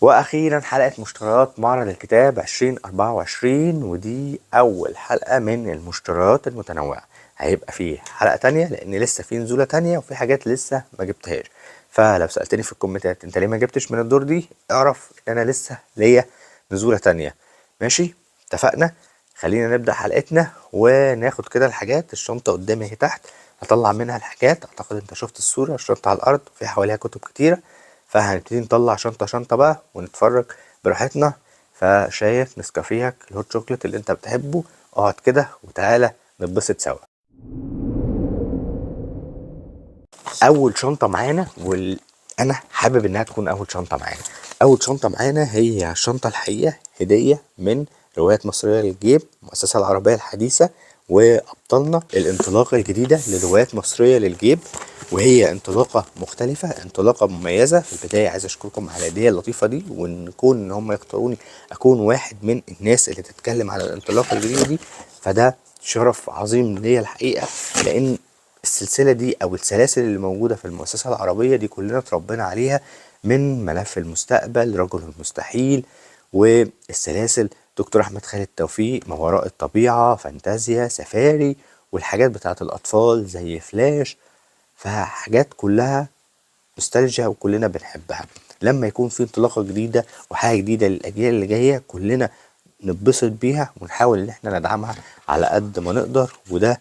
واخيرا حلقة مشتريات معرض الكتاب 2024، ودي اول حلقة من المشتريات المتنوعة. هيبقى فيه حلقة تانية لان لسه في نزولة تانية وفي حاجات لسه ما جبتهاش. فلو سألتني في الكومنتات انت ليه ما جبتش من الدور دي، اعرف ان انا لسه ليا نزولة تانية. ماشي، اتفقنا. خلينا نبدأ حلقتنا وناخد كده الحاجات. الشنطة قدامي اهي تحت، هطلع منها الحاجات. اعتقد انت شفت الصورة، الشنطة على الارض وفي حواليها كتب كتيرة. فهنبتدي نطلع شنطة شنطة بقى ونتفرج براحتنا. فشايف نسكافيهك الهوت شوكليت اللي انت بتحبه، اقعد كده وتعالى نتبسط سوا. اول شنطة معانا انا حابب انها تكون اول شنطة معانا. اول شنطة معانا هي شنطة الحقيقة هدية من روايات مصرية للجيب، المؤسسة العربية الحديثة وابطالنا. الانطلاقة الجديدة لروايات مصرية للجيب، وهي انطلاقة مختلفة، انطلاقة مميزة. في البداية عايز اشكركم على الهدية اللطيفة دي، ان هم يختاروني اكون واحد من الناس اللي تتكلم على الانطلاقة الجديدة دي، فده شرف عظيم ليا الحقيقة. لان السلسلة دي او السلاسل اللي موجودة في المؤسسة العربية دي كلنا اتربينا عليها، من ملف المستقبل، رجل المستحيل، والسلاسل دكتور احمد خالد توفيق، ما وراء الطبيعة، فانتازيا، سفاري، والحاجات بتاعت الاطفال زي فلاش. فحاجات كلها نوستالجيا وكلنا بنحبها. لما يكون في انطلاقة جديدة وحاجة جديدة للأجيال اللي جاية، كلنا نتبسط بيها ونحاول إن احنا ندعمها على قد ما نقدر. وده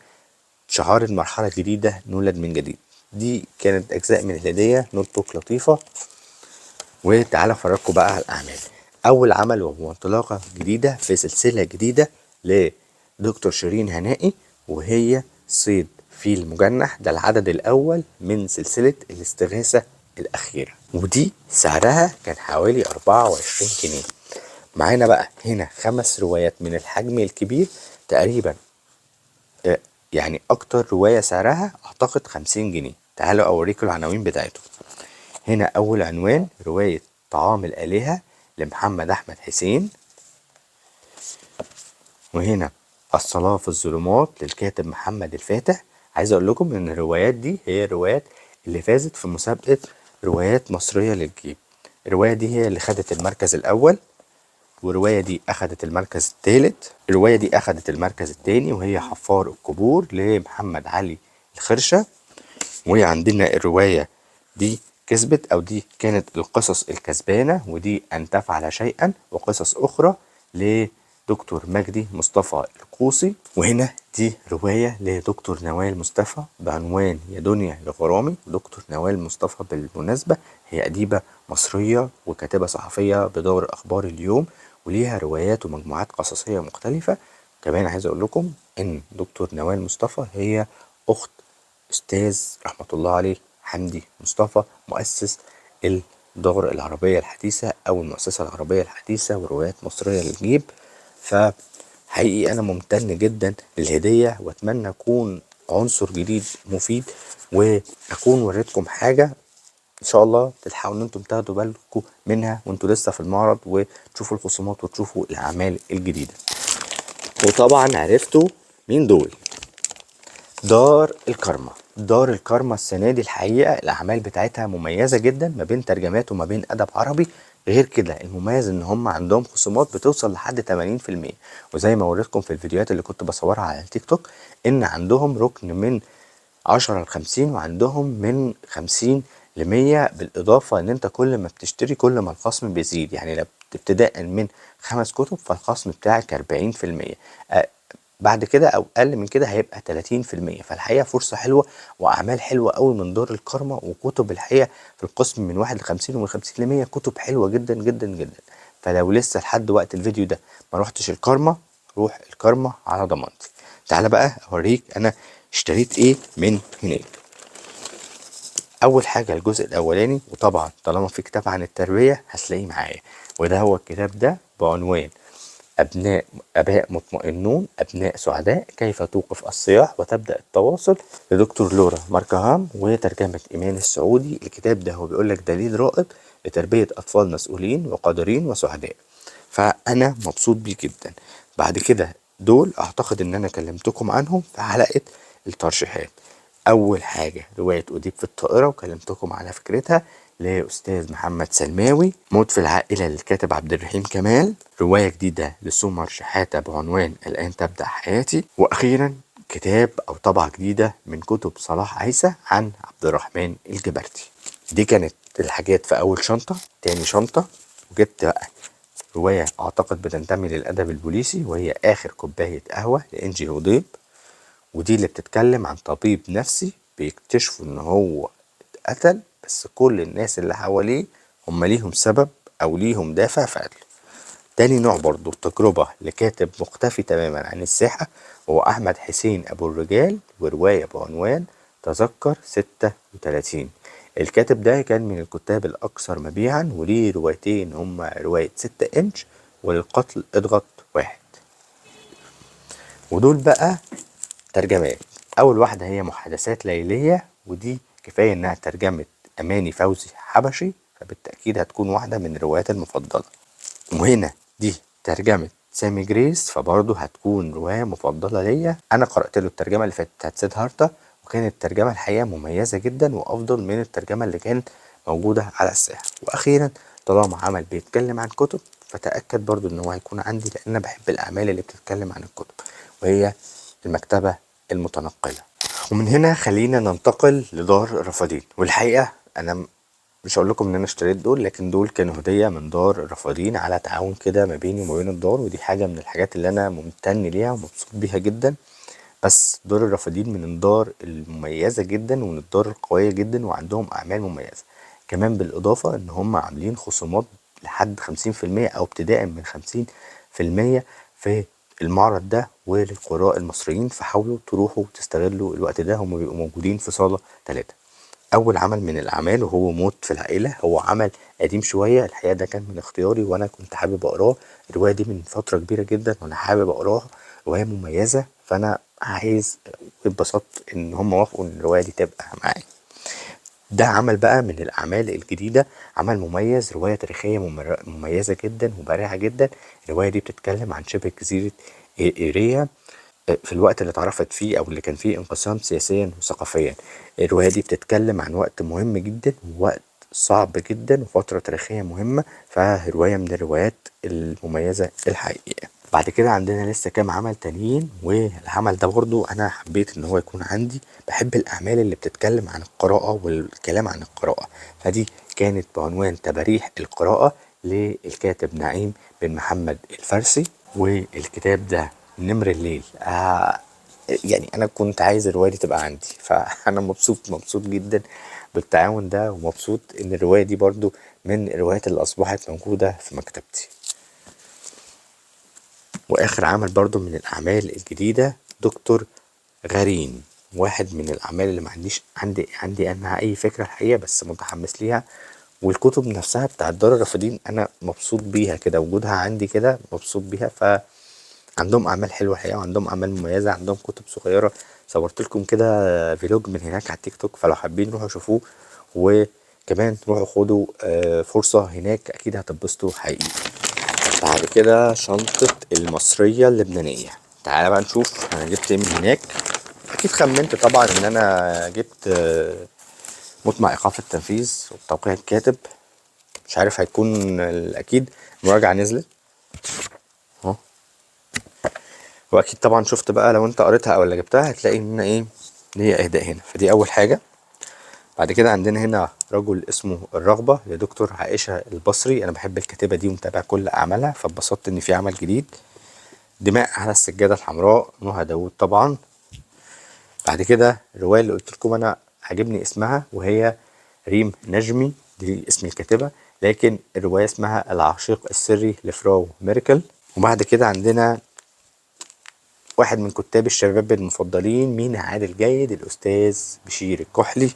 شعار المرحلة الجديدة، نولد من جديد. دي كانت أجزاء من الهدية، نوت بوك لطيفة. وتعالى أفرجكم بقى على الأعمال. أول عمل وهو انطلاقة جديدة في سلسلة جديدة لدكتور شيرين هنائي، وهي صيد فيل مجنح. ده العدد الأول من سلسلة الاستغاثة الأخيرة، ودي سعرها كان حوالي 24 جنيه. معانا بقى هنا 5 روايات من الحجم الكبير تقريبا. يعني أكتر رواية سعرها أعتقد 50 جنيه. تعالوا أوريكم العناوين بتاعته. هنا أول عنوان رواية طعام الآلهة لمحمد أحمد حسين. وهنا الصلاة في الظلمات للكاتب محمد الفاتح. عايز أقول لكم إن الروايات دي هي الروايات اللي فازت في مسابقة روايات مصرية للجيب. الرواية دي هي اللي خدت المركز الأول، والرواية دي أخدت المركز الثالث. الرواية دي أخدت المركز الثاني، وهي حفار القبور لمحمد علي الخرشة. وعندنا الرواية دي كسبت، أو دي كانت القصص الكسبانة، ودي أن تفعل شيئا وقصص أخرى لدكتور مجدي مصطفى القوسي. وهنا دي رواية لدكتور نوال مصطفى بعنوان يا دنيا يا غرامي. دكتور نوال مصطفى بالمناسبة هي أديبة مصرية وكاتبة صحفية بدور أخبار اليوم، وليها روايات ومجموعات قصصية مختلفة. كمان عايز أقول لكم إن دكتور نوال مصطفى هي أخت أستاذ رحمة الله عليه حمدي مصطفى، مؤسس الدار العربية الحديثة أو المؤسسة العربية الحديثة وروايات مصرية للجيب. فحقيقي أنا ممتن جدا للهدية، وأتمنى أكون عنصر جديد مفيد، وأكون وريتكم حاجة إن شاء الله تلحقوا إن أنتم تاخدوا بالكم منها وأنتوا لسه في المعرض، وتشوفوا الخصومات وتشوفوا الأعمال الجديدة. وطبعا عرفتوا مين دول. دار الكرمة. دار الكرمة السنة دي الحقيقة الأعمال بتاعتها مميزة جدا، ما بين ترجمات وما بين أدب عربي. غير كده المميز إن هم عندهم خصومات بتوصل لحد 80%. وزي ما وريتكم في الفيديوهات اللي كنت بصورها على التيك توك، إن عندهم ركن من 10 ل50، وعندهم من 50 ل100. بالإضافة إن أنت كل ما بتشتري كل ما الخصم بيزيد. يعني لو ابتداء من 5 كتب فالخصم بتاعك 40%، بعد كده او اقل من كده هيبقى 30%. فالحقيقه فرصه حلوه واعمال حلوه قوي من دار الكرمة، وكتب الحقيقه في القسم من 1 ل50 ومن 50 ل100 كتب حلوه جدا جدا جدا. فلو لسه لحد وقت الفيديو ده ما روحتش الكرمة، روح الكرمة على ضمانتي. تعالى بقى اوريك انا اشتريت ايه من هناك. اول حاجه الجزء الاولاني، وطبعا طالما في كتاب عن التربيه هتلاقيه معايا، وده هو الكتاب ده بعنوان آباء مطمئنون، أبناء سعداء، كيف توقف الصياح وتبدأ التواصل، لدكتور لورا ماركهام، وترجمة إيمان السعودي. الكتاب ده هو بيقول لك دليل رائد لتربية أطفال مسؤولين وقادرين وسعداء. فأنا مبسوط بيه جدا. بعد كده دول أعتقد إن أنا كلمتكم عنهم في حلقة الترشيحات. أول حاجة رواية أديب في الطائرة، وكلمتكم على فكرتها. لأستاذ محمد سلماوي. موت في العائلة للكاتب عبد الرحيم كمال. رواية جديدة لسمر شحاتة بعنوان الآن تبدأ حياتي. وأخيرا كتاب أو طبعة جديدة من كتب صلاح عيسى عن عبد الرحمن الجبرتي. دي كانت الحاجات في أول شنطة. تاني شنطة وجبت بقى رواية أعتقد بتنتمي للأدب البوليسي، وهي آخر كوباية قهوة لإنجي هضيب، ودي اللي بتتكلم عن طبيب نفسي بيكتشفوا إن هو اتقتل، بس كل الناس اللي حواليه هم ليهم سبب أو ليهم دافع في قتله. تاني نوع برضو تجربة لكاتب مختفي تماما عن الساحة هو أحمد حسين أبو الرجال، ورواية بعنوان تذكر 36. الكاتب ده كان من الكتاب الأكثر مبيعا، وليه روايتين هما رواية 6 إنش وللقتل اضغط 1. ودول بقى ترجمات. أول واحدة هي محادثات ليلية، ودي كفاية إنها ترجمة أماني فوزي حبشي، فبالتأكيد هتكون واحدة من الروايات المفضلة. وهنا دي ترجمة سامي جريس، فبرضه هتكون رواية مفضلة ليا. أنا قرأت له الترجمة اللي فاتت بتاعت سيدهارتا، وكانت الترجمة الحقيقة مميزة جدا وأفضل من الترجمة اللي كانت موجودة على الساحة. وأخيرا طالما عمل بيتكلم عن كتب فتأكد برضه إن هو هيكون عندي، لأن أنا بحب الأعمال اللي بتتكلم عن الكتب، وهي المكتبة المتنقلة. ومن هنا خلينا ننتقل لدار الرفادين. والحقيقة أنا مش هقول لكم ان انا اشتريت دول، لكن دول كانوا هدية من دار الرفادين على تعاون كده ما بيني وما بين الدار، ودي حاجة من الحاجات اللي انا ممتن ليها ومبسوط بيها جدا. بس دار الرفادين من الدار المميزة جدا ومن الدار القوية جدا، وعندهم اعمال مميزة كمان، بالاضافة ان هم عاملين خصومات لحد 50% او ابتداء من 50% في المعرض ده وللقراء المصريين. فحاولوا تروحوا تستغلوا الوقت ده، هم بيبقوا موجودين في صالة 3. أول عمل من الأعمال وهو موت في العائلة، هو عمل قديم شوية الحقيقة، ده كان من اختياري وأنا كنت حابب أقراه. الرواية دي من فترة كبيرة جدا وأنا حابب أقراها، رواية مميزة، فأنا عايز اتبسطت إن هم وافقوا إن الرواية دي تبقى معايا. ده عمل بقى من الأعمال الجديدة، عمل مميز، رواية تاريخية مميزة جدا وبارعة جدا. الرواية دي بتتكلم عن شبه جزيرة إيريا في الوقت اللي اتعرفت فيه او اللي كان فيه انقسام سياسيا وثقافيا. الرواية دي بتتكلم عن وقت مهم جدا ووقت صعب جدا وفترة تاريخية مهمة، فرواية من الروايات المميزة الحقيقية. بعد كده عندنا لسه كام عمل تانيين، والعمل ده برضو انا حبيت ان هو يكون عندي. بحب الاعمال اللي بتتكلم عن القراءة والكلام عن القراءة، فدي كانت بعنوان تباريح القراءة للكاتب نعيم بن محمد الفارسي. والكتاب ده نمر الليل. يعني انا كنت عايز الرواية دي تبقى عندي، فانا مبسوط جدا بالتعاون ده، ومبسوط ان الرواية دي برضو من الروايات اللي اصبحت موجودة في مكتبتي. واخر عمل برضو من الاعمال الجديدة دكتور غرين، واحد من الاعمال اللي ما عندي انا اي فكرة الحقيقة، بس متحمس ليها. والكتب نفسها بتاعت دار الرافدين انا مبسوط بيها كده، وجودها عندي كده مبسوط بيها. عندهم اعمال حلوه الحقيقه، وعندهم اعمال مميزه، عندهم كتب صغيره. صورت لكم كده فيلوج من هناك على التيك توك، فلو حابين روحوا شوفوه، وكمان روحوا خدوا فرصه هناك، اكيد هتتبسطوا حقيقي. بعد كده شنطه المصريه اللبنانيه. تعالى بقى نشوف انا جبت ايه من هناك. اكيد خمنت طبعا ان انا جبت موت مع ايقاف التنفيذ وتوقيع الكاتب. مش عارف هيكون اكيد مراجعه نزلت اهو. واكيد طبعا شفت بقى لو انت قريتها او اللي جبتها هتلاقي ان ايه ليا اهداء هنا، فدي اول حاجه. بعد كده عندنا هنا رجل اسمه الرغبه لدكتور عائشه البصري. انا بحب الكاتبه دي ومتابع كل اعمالها، فاتبسطت ان في عمل جديد. دماء على السجاده الحمراء نهى داوود طبعا. بعد كده الروايه اللي قلت لكم انا عجبني اسمها، وهي ريم نجمي، دي اسم الكاتبه، لكن الروايه اسمها العشيق السري لفراو ميركل. وبعد كده عندنا واحد من كتاب الشباب المفضلين، مين عادل جيد، الأستاذ بشير الكحلي.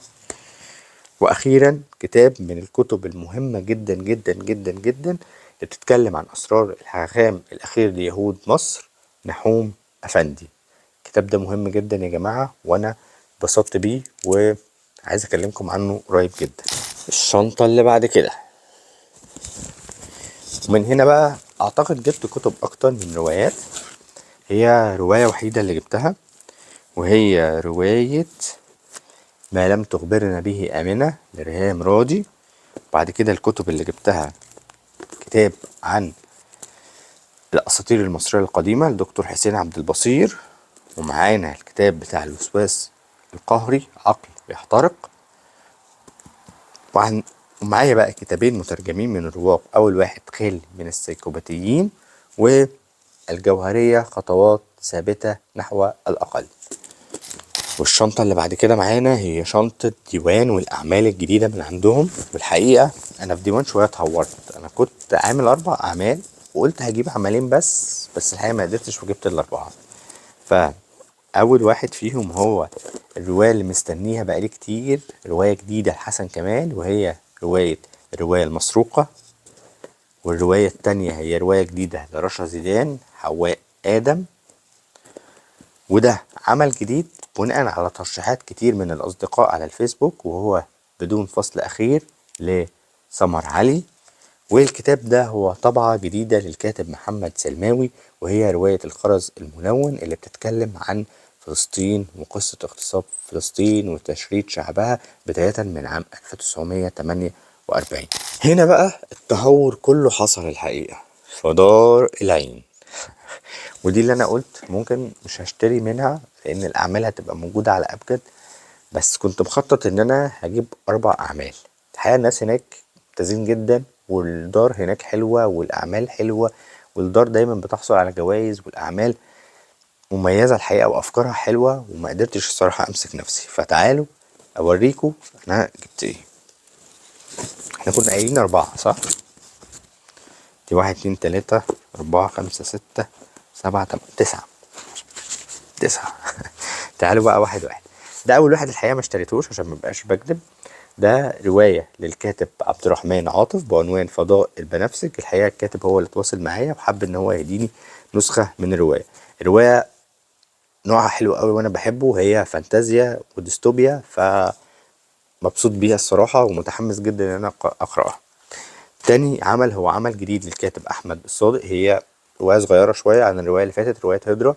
وأخيرا كتاب من الكتب المهمة جدا جدا جدا جدا اللي بتتكلم عن أسرار الحاخام الأخير ليهود مصر، نحوم أفندي. الكتاب ده مهم جدا يا جماعة، وأنا اتبسطت بيه وعايز أكلمكم عنه قريب جدا. الشنطة اللي بعد كده، ومن هنا بقى أعتقد جبت كتب أكتر من روايات. هي رواية وحيدة اللي جبتها، وهي رواية ما لم تخبرنا به آمنة لريهام راضي. بعد كده الكتب اللي جبتها كتاب عن الأساطير المصرية القديمة لدكتور حسين عبد البصير، ومعانا الكتاب بتاع الوسواس القهري عقل يحترق، ومعايا بقى كتابين مترجمين من الرواق. أول واحد خالي من السيكوباتيين، والجوهرية خطوات ثابتة نحو الأقل. والشنطة اللي بعد كده معانا هي شنطة ديوان والأعمال الجديدة من عندهم. والحقيقة أنا في ديوان شوية اتهورت، أنا كنت عامل 4 أعمال وقلت هجيب عملين بس الحقيقة ما قدرتش وجبت ال4. فأول واحد فيهم هو الرواية اللي مستنيها بقالي كتير، رواية جديدة لحسن كمال، وهي الرواية المسروقة. والرواية التانية هي رواية جديدة لرشا زيدان، حواء آدم. وده عمل جديد بناء على ترشيحات كتير من الأصدقاء على الفيسبوك، وهو بدون فصل أخير لسمر علي. والكتاب ده هو طبعة جديدة للكاتب محمد سلماوي، وهي رواية الخرز الملون اللي بتتكلم عن فلسطين وقصة اغتصاب فلسطين وتشريد شعبها بداية من عام 1948. هنا بقى التهور كله حصل الحقيقة في دار العين. ودي اللي انا قلت ممكن مش هشتري منها لان الاعمال هتبقى موجودة على ابجد، بس كنت مخطط ان انا هجيب 4 اعمال. الحقيقة الناس هناك ممتازين جدا، والدار هناك حلوة والاعمال حلوة، والدار دايما بتحصل على جوائز، والاعمال مميزة الحقيقة وافكارها حلوة، وما قدرتش الصراحة امسك نفسي. فتعالوا اوريكم انا جبت ايه. احنا كنا قايلين 4 صح؟ دي 1 2 3 4 5 6 7 8 9. تعالوا بقى واحد واحد. ده اول واحد الحقيقة ما اشتريتوش عشان ما بقاش بكدب. ده رواية للكاتب عبد الرحمن عاطف بعنوان فضاء البنفسج. الحقيقة الكاتب هو اللي تواصل معايا وحب ان هو يهديني نسخة من الرواية نوعها حلو قوي وانا بحبه، وهي فانتازيا وديستوبيا، فمبسوط بيها الصراحة ومتحمس جدا ان انا اقرأها. تاني عمل هو عمل جديد للكاتب احمد الصادق، هي رواية صغيرة شوية عن الرواية اللي فاتت، رواية هجرة.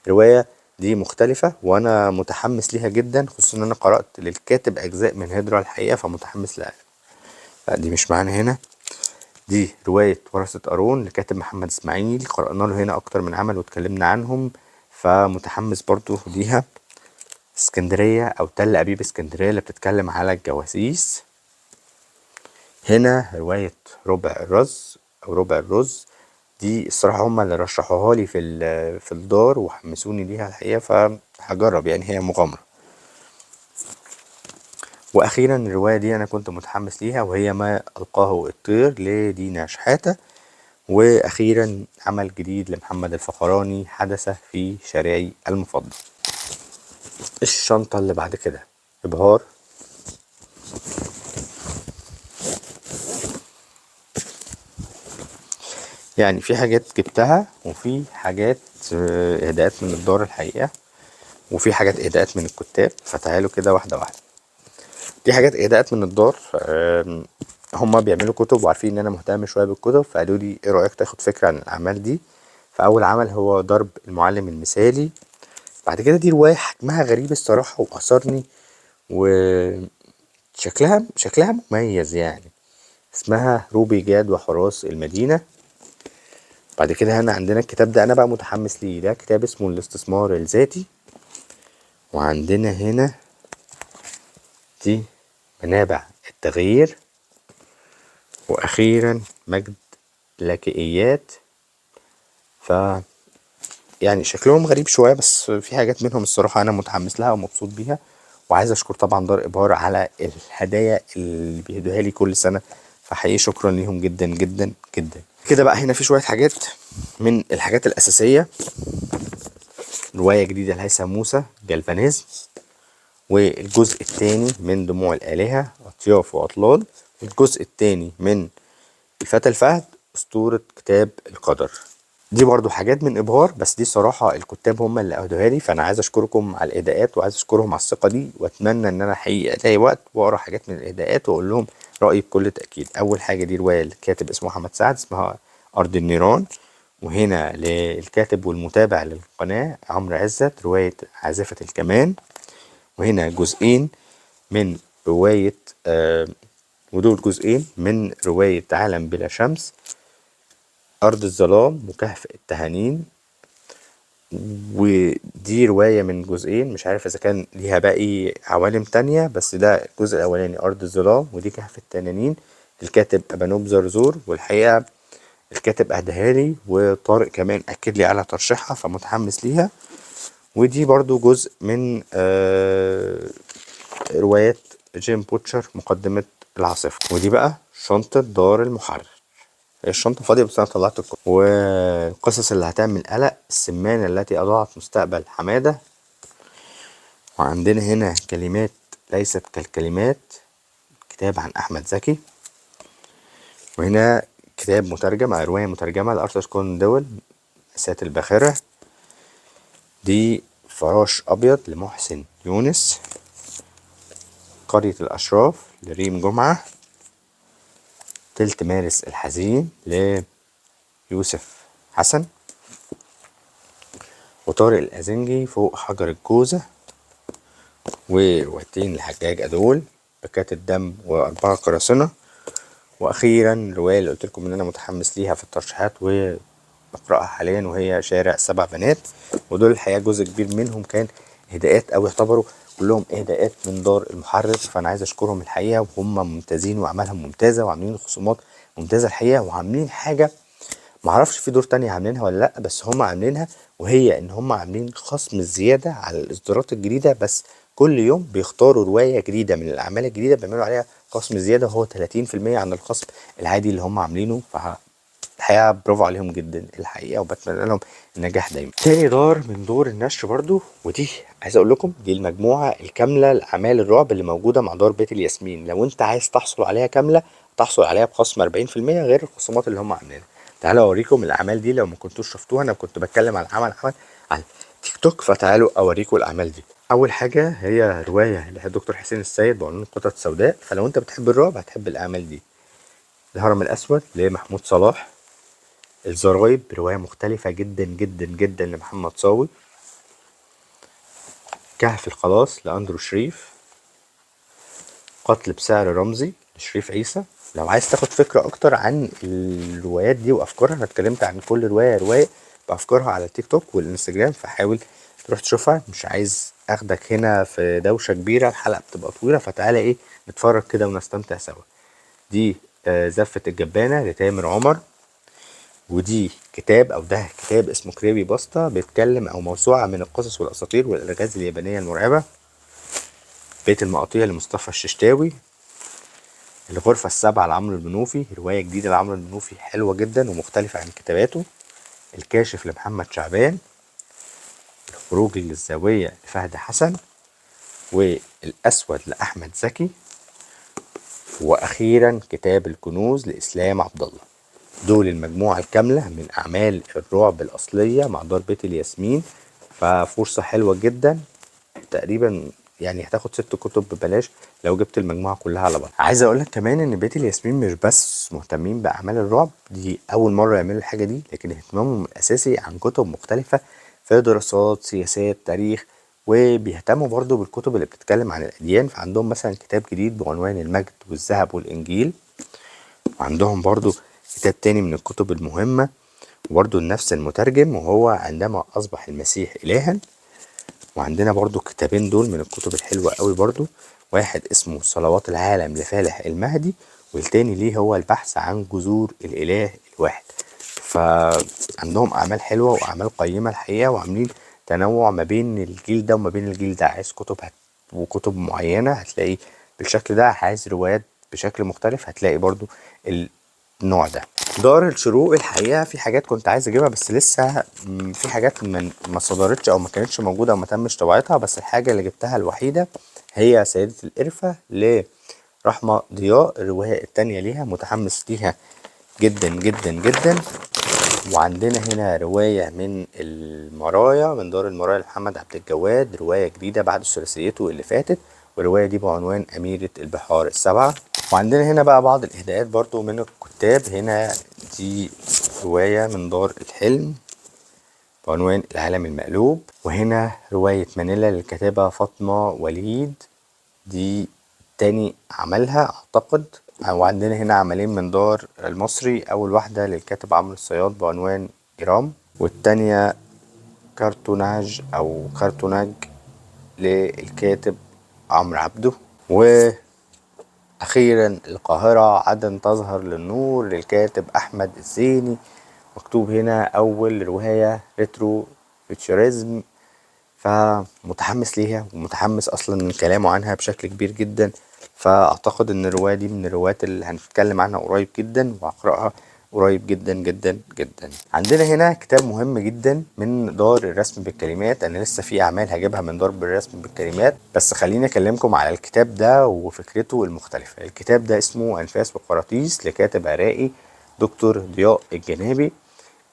الرواية دي مختلفة وانا متحمس ليها جدا، خصوصا ان انا قرأت للكاتب اجزاء من هجرة الحقيقة، فمتحمس لها. لا دي مش معانا هنا. دي رواية ورثة قارون لكاتب محمد اسماعيل، قرأنا له هنا اكتر من عمل واتكلمنا عنهم، فمتحمس برضو ليها. اسكندرية او تل ابيب اسكندرية اللي بتتكلم على الجواسيس. هنا رواية ربع الرز او ربع الرز، دي الصراحة هما اللي رشحوها لي في الدار وحمسوني ليها الحقيقة، فهجرب يعني، هي مغامرة. واخيرا الرواية دي انا كنت متحمس ليها، وهي ما القاه الطير لدينا شحاتة. واخيرا عمل جديد لمحمد الفخراني، حدث في شارعي المفضل. الشنطة اللي بعد كده ابهار. يعني في حاجات جبتها وفي حاجات اهداءات من الدار الحقيقة، وفي حاجات اهداءات من الكتاب. فتعالوا كده واحدة واحدة. دي حاجات اهداءات من الدار، هما بيعملوا كتب وعارفين ان انا مهتم شوية بالكتب، فقالوا لي ايه رأيك تاخد فكرة عن الاعمال دي. فاول عمل هو ضرب المعلم المثالي. بعد كده دي رواية حجمها غريب الصراحة واثرني، وشكلها مميز يعني، اسمها روبي جاد وحراس المدينة. بعد كده هنا عندنا الكتاب ده انا بقى متحمس ليه، ده كتاب اسمه الاستثمار الذاتي. وعندنا هنا دي منابع التغيير. واخيرا مجد لاكئيات. ف يعني شكلهم غريب شوية، بس في حاجات منهم الصراحة انا متحمس لها ومبسوط بيها. وعايز اشكر طبعا دار ابهار على الهدايا اللي بيهدوها لي كل سنة، فحقيقي شكرا ليهم جدا جدا جدا. كده بقى هنا في شوية حاجات من الحاجات الاساسية. رواية جديدة لهيثم موسى جالفانيزم، والجزء الثاني من دموع الآلهة أطياف وأطلال، والجزء الثاني من الفتى الفهد أسطورة كتاب القدر. دي برضو حاجات من إبهار، بس دي صراحة الكتاب هم اللي أهدوها لي، فأنا عايز أشكركم على الإهداءات وعايز أشكرهم على الثقة دي، وأتمنى إن أنا حقيقي ألاقي وقت وأقرأ حاجات من الإهداءات وأقول لهم رأيي بكل تأكيد. أول حاجة دي رواية للكاتب اسمه محمد سعد اسمها أرض النيران. وهنا للكاتب والمتابع للقناة عمرو عزت رواية عازفة الكمان. وهنا جزئين من رواية ودول جزئين من رواية عالم بلا شمس، أرض الظلام، وكهف التهانين. ودي رواية من جزئين، مش عارف إذا كان ليها باقي عوالم تانية، بس ده الجزء الأولاني أرض الظلام، ودي كهف التنانين. الكاتب أبانوب زرزور، والحقيقة الكاتب أهداها لي، وطارق كمان أكد لي على ترشيحها فمتحمس ليها. ودي برضو جزء من روايات جيم بوتشر مقدمة العاصفة. ودي بقى شنطة دار المحرر، الشنطة فاضية بس أنا طلعت الكتب. والقصص اللي هتعمل قلق، السمانة التي أضاعت مستقبل حمادة. وعندنا هنا كلمات ليست كالكلمات، كتاب عن أحمد زكي. وهنا كتاب مترجم، رواية مترجمة لأرثر كونان دويل، مأساة الباخرة. دي فراش أبيض لمحسن يونس. قرية الأشراف لريم جمعة. تلت مارس الحزين ليوسف حسن. وطارق الأزنجي فوق حجر الجوزة. وروايتين لحجاج أدول، بكات الدم وأربعة قراصنة. وأخيرا رواية اللي قلتلكم إن أنا متحمس ليها في الترشيحات وبقرأها حاليا، وهي شارع السبع بنات. ودول الحقيقة جزء كبير منهم كان إهداءات، أو يعتبروا كلهم إهداءات من دار المحرر، فأنا عايز أشكرهم الحقيقة، وهم ممتازين وأعمالهم ممتازة وعاملين خصومات ممتازة الحقيقة، وعاملين حاجة معرفش في دور تانية عاملينها ولا لأ، بس هم عاملينها، وهي إن هم عاملين خصم زيادة على الإصدارات الجديدة، بس كل يوم بيختاروا رواية جديدة من الأعمال الجديدة بيعملوا عليها خصم زيادة، وهو 30% عن الخصم العادي اللي هم عاملينه. الحقيقة برافو عليهم جدا الحقيقة، وبتمنى لهم النجاح دايما. تاني دار من دور النشر برضو، ودي عايز اقول لكم دي المجموعة الكاملة لأعمال الرعب اللي موجودة مع دار بيت الياسمين. لو انت عايز تحصل عليها كاملة تحصل عليها بخصم 40% غير الخصومات اللي هم عاملينها. تعالوا اوريكم الاعمال دي لو ما كنتوش شفتوها، انا كنت بتكلم عن عمل على تيك توك، فتعالوا اوريكم الاعمال دي. اول حاجة هي رواية للدكتور حسين السيد بعنوان القطط السوداء، فلو انت بتحب الرعب هتحب الاعمال دي. الهرم الاسود لمحمود صلاح. الزرايب رواية مختلفة جدا جدا جدا لمحمد صاوي. كهف الخلاص لأندرو شريف. قتل بسعر رمزي لشريف عيسى. لو عايز تاخد فكرة أكتر عن الروايات دي وأفكارها، أنا اتكلمت عن كل رواية بأفكارها على التيك توك والإنستجرام، فحاول تروح تشوفها. مش عايز أخدك هنا في دوشة كبيرة، الحلقة بتبقى طويلة، فتعالى إيه نتفرج كده ونستمتع سوا. دي زفة الجبانة لتامر عمر. ودي كتاب، او ده كتاب اسمه كريبي باستا، بيتكلم او موسوعة من القصص والاساطير والالغاز اليابانية المرعبة. بيت المقاطيع لمصطفى الششتاوي. الغرفة السابعة لعمرو المنوفي، رواية جديدة لعمرو المنوفي حلوة جدا ومختلفة عن كتاباته. الكاشف لمحمد شعبان. الخروج للزاوية لفهد حسن. والاسود لأحمد زكي. واخيرا كتاب الكنوز لإسلام عبد الله. دول المجموعة الكاملة من أعمال الرعب الأصلية مع دار بيت الياسمين، ففرصة حلوة جدا. تقريبا يعني هتاخد 6 كتب ببلاش لو جبت المجموعة كلها على بعض. عايز أقولك كمان إن بيت الياسمين مش بس مهتمين بأعمال الرعب، دي أول مرة يعملوا الحاجة دي، لكن اهتمامهم الأساسي عن كتب مختلفة في دراسات سياسات تاريخ. وبيهتموا برضو بالكتب اللي بتتكلم عن الأديان، فعندهم مثلا كتاب جديد بعنوان المجد والذهب والإنجيل. وعندهم برضو كتاب تاني من الكتب المهمة وبرضو نفس المترجم، وهو عندما أصبح المسيح إلها. وعندنا برضو كتابين دول من الكتب الحلوة قوي برضو، واحد اسمه صلوات العالم لفالح المهدي، والتاني ليه هو البحث عن جذور الإله الواحد. فعندهم أعمال حلوة وأعمال قيمة الحقيقة، وعاملين تنوع ما بين الجيل ده وما بين الجيل ده. عايز كتب وكتب معينة هتلاقي بالشكل ده، عايز روايات بشكل مختلف هتلاقي برضو النوع ده. دار الشروق الحقيقة في حاجات كنت عايز اجيبها، بس لسه في حاجات ما صدرتش او ما كانتش موجودة او ما تمش طباعتها. بس الحاجة اللي جبتها الوحيدة هي سيدة القرفة لرحمة ضياء، الرواية التانية ليها متحمس ليها جدا جدا جدا. وعندنا هنا رواية من المرايا، من دار المرايا لمحمد عبد الجواد، رواية جديدة بعد ثلاثيته اللي فاتت، والرواية دي بعنوان أميرة البحار السبعة. وعندنا هنا بقى بعض الإهداءات برضو من الكتاب. هنا دي رواية من دار الحلم بعنوان العالم المقلوب. وهنا رواية مانيلا للكاتبة فاطمة وليد، دي تاني عملها أعتقد، وعندنا هنا عملين من دار المصري، أول واحدة للكاتب عمرو الصياد بعنوان إيرام، والتانية كرتوناج أو كرتوناج للكاتب عمرو عبده. وأخيرا القاهرة عدن تظهر للنور للكاتب أحمد الزيني، مكتوب هنا أول رواية ريترو فيوتشرزم، فمتحمس ليها ومتحمس اصلا من كلامه عنها بشكل كبير جدا. فاعتقد ان الرواية دي من الروايات اللي هنتكلم عنها قريب جدا وهقرأها قريب جدا جدا جدا. عندنا هنا كتاب مهم جدا من دار الرسم بالكلمات، انا لسه في اعمال هجيبها من دار الرسم بالكلمات، بس خليني اكلمكم على الكتاب ده وفكرته المختلفة. الكتاب ده اسمه انفاس وقراطيس لكاتب عراقي دكتور ضياء الجنابي.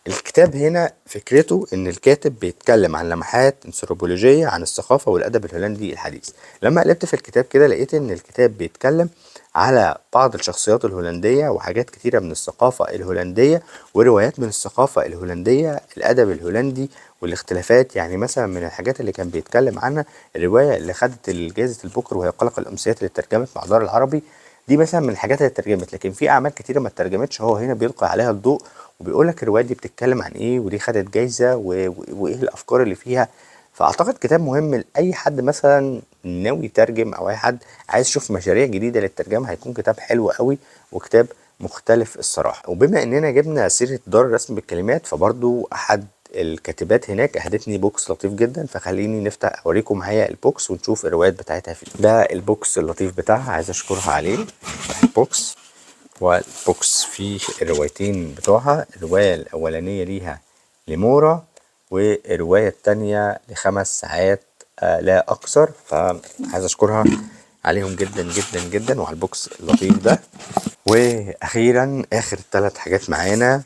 الكتاب هنا فكرته ان الكاتب بيتكلم عن لمحات انثروبولوجية عن الثقافة والادب الهولندي الحديث. لما قلبت في الكتاب كده لقيت ان الكتاب بيتكلم على بعض الشخصيات الهولندية وحاجات كتيرة من الثقافة الهولندية وروايات من الثقافة الهولندية، الادب الهولندي والاختلافات. يعني مثلا من الحاجات اللي كان بيتكلم عنها الرواية اللي خدت جائزة البوكر وهي قلق الامسيات اللي اترجمت مع دار العربي، دي مثلا من الحاجات اللي اترجمت، لكن في اعمال كتيرة ما اترجمتش هو هنا بيلقي عليها الضوء وبيقول لك الرواية دي بتتكلم عن ايه ودي خدت جايزة وايه الافكار اللي فيها. فاعتقد كتاب مهم لاي حد مثلا ناوي يترجم او اي حد عايز يشوف مشاريع جديدة للترجمة، هيكون كتاب حلو قوي وكتاب مختلف الصراحة. وبما اننا جبنا سيرة دار الرسم بالكلمات، فبرضو احد الكاتبات هناك اهدتني بوكس لطيف جدا، فخليني نفتح اوريكم معايا البوكس ونشوف الروايات بتاعتها فيه. ده البوكس اللطيف بتاعها، عايز اشكرها عليه. البوكس والبوكس فيه الروايتين بتوعها، الرواية الأولانية ليها لمورا والرواية التانية لخمس ساعات لا أكثر، فعايز أشكرها عليهم جدا جدا جدا وعلى البوكس اللطيف ده. وأخيرا آخر 3 حاجات معانا،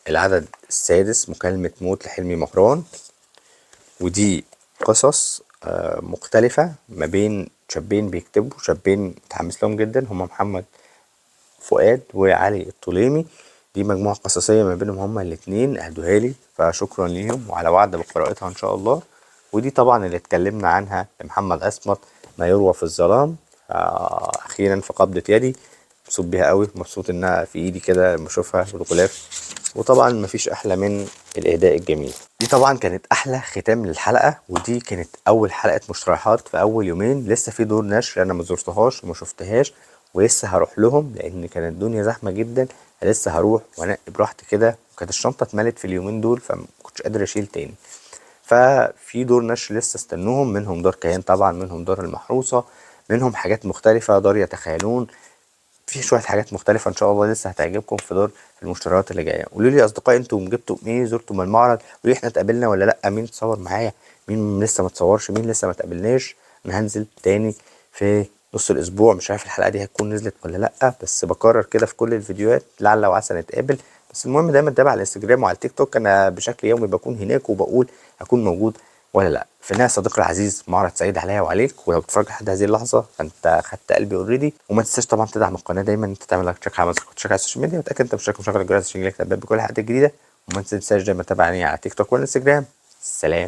العدد السادس مكالمة موت لحلمي مهران، ودي قصص مختلفة ما بين شابين بيكتبوا، شابين متحمس لهم جدا، هما محمد فؤاد وعلي الطليمي. دي مجموعة قصصية ما بينهم هما الاتنين اهدوها لي، فشكرا ليهم وعلى وعد بقراءتها ان شاء الله. ودي طبعا اللي اتكلمنا عنها لمحمد عصمت ما يروى في الظلام، اخيرا في قبضة يدي، مبسوط بيها قوي، مبسوط انها في ايدي كده لما اشوفها بالغلاف، وطبعا مفيش احلى من الاهداء الجميل. دي طبعا كانت احلى ختام للحلقة، ودي كانت اول حلقة مشتريحات في اول يومين، لسه في دور نشر انا ما زرتهاش وما شفتهاش ولسه هروح لهم لان كانت الدنيا زحمه جدا، لسه هروح وانقي براحتي كده، وكانت الشنطه اتملت في اليومين دول فمكنتش قادر اشيل تاني. ففي دور نشر لسه استنوهم، منهم دار كيان طبعا، منهم دار المحروسه، منهم حاجات مختلفه، دار يتخيلون، في شويه حاجات مختلفه ان شاء الله لسه هتعجبكم في دار المشتريات اللي جايه. قولوا لي يا اصدقائي انتم جبتوا ايه، زرتوا المعرض، قولوا لي احنا اتقابلنا ولا لا، مين اتصور معايا، مين لسه ما اتصورش، مين لسه ما اتقابلناش. انا هنزل تاني في نص الاسبوع، مش عارف الحلقه دي هتكون نزلت ولا لا، بس بكرر كده في كل الفيديوهات لعل وعسى نتقابل. بس المهم دايما تابع على الانستجرام وعلى التيك توك، انا بشكل يومي بكون هناك وبقول هكون موجود ولا لا. في النهايه صديقي العزيز، معرض سعيد عليا وعليك، ولو بتتفرج لحد هذه اللحظه فانت خدت قلبي اوريدي. وما تنساش طبعا تدعم القناه دايما، انت تعمل لك تشيك على تشيك على السوشيال ميديا، وتاكد انت مشترك ومشغل الجرس عشان يجيلك تنبيهات بكل حاجه جديده. وما تنساش دايما تتابعني على تيك توك والانستجرام. سلام.